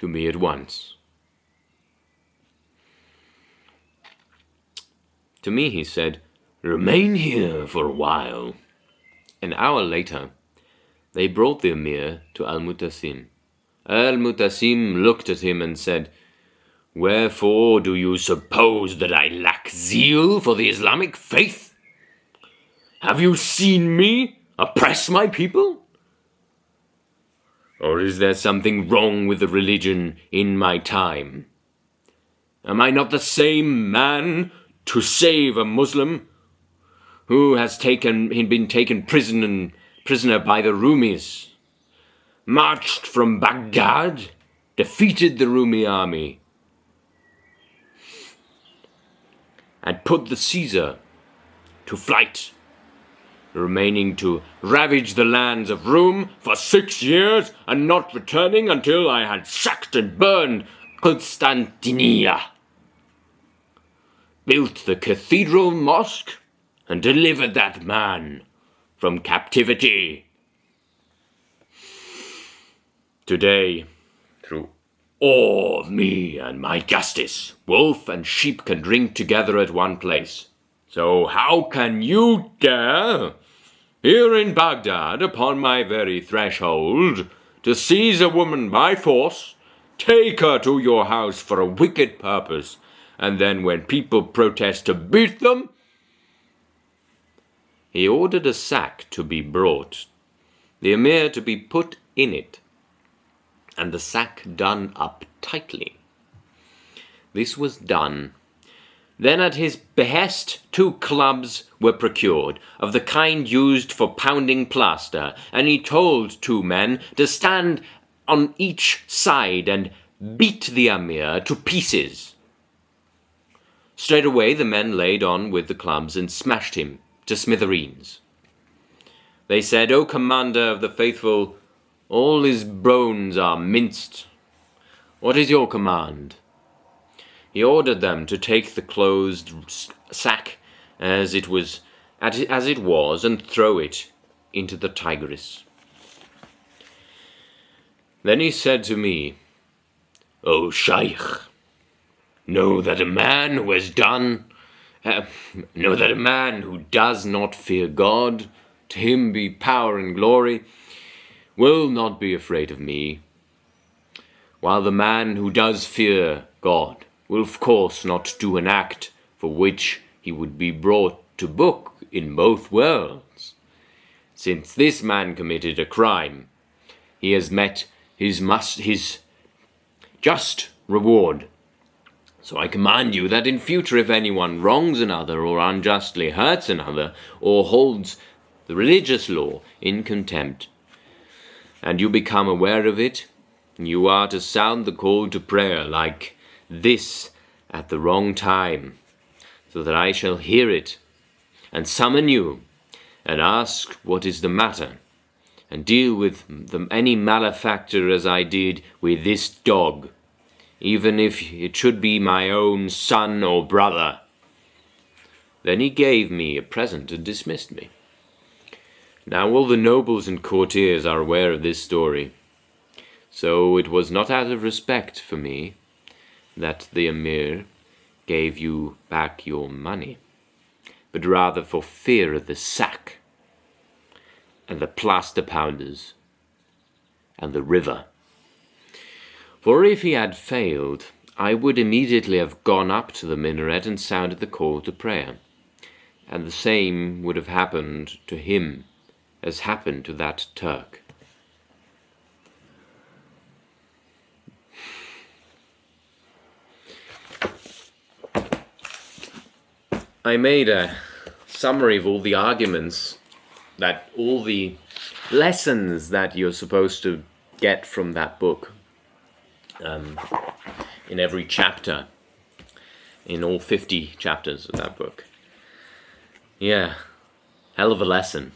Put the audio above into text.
to me at once. To me he said, "Remain here for a while." An hour later, they brought the Amir to Al-Mutasim. Al-Mutasim looked at him and said, "Wherefore do you suppose that I lack zeal for the Islamic faith? Have you seen me oppress my people? Or is there something wrong with the religion in my time? Am I not the same man to save a Muslim who has been taken prisoner by the Rumis, marched from Baghdad, defeated the Rumi army, and put the Caesar to flight, remaining to ravage the lands of Rome for 6 years and not returning until I had sacked and burned Constantinia, built the cathedral mosque, and delivered that man from captivity. Today, through awe of me and my justice, wolf and sheep can drink together at one place. So how can you dare, here in Baghdad, upon my very threshold, to seize a woman by force, take her to your house for a wicked purpose, and then when people protest to beat them?" He ordered a sack to be brought, the Amir to be put in it, and the sack done up tightly. This was done. Then at his behest 2 clubs were procured, of the kind used for pounding plaster, and he told 2 men to stand on each side and beat the Amir to pieces. Straightway the men laid on with the clubs and smashed him to smithereens. They said, "O commander of the faithful, all his bones are minced. What is your command?" He ordered them to take the closed sack as it was, and throw it into the Tigris. Then he said to me, "O Shaykh, know that a man who does not fear God, to him be power and glory, will not be afraid of me, while the man who does fear God will of course not do an act for which he would be brought to book in both worlds. Since this man committed a crime, he has met his just reward. So I command you that in future if anyone wrongs another or unjustly hurts another or holds the religious law in contempt, and you become aware of it, you are to sound the call to prayer like this at the wrong time, so that I shall hear it and summon you and ask what is the matter, and deal with any malefactor as I did with this dog, even if it should be my own son or brother." Then he gave me a present and dismissed me. Now all the nobles and courtiers are aware of this story, so it was not out of respect for me that the Amir gave you back your money, but rather for fear of the sack and the plaster pounders and the river. For if he had failed, I would immediately have gone up to the minaret and sounded the call to prayer, and the same would have happened to him as happened to that Turk. I made a summary of all the arguments, that all the lessons that you're supposed to get from that book, in every chapter, in all 50 chapters of that book. Yeah, hell of a lesson.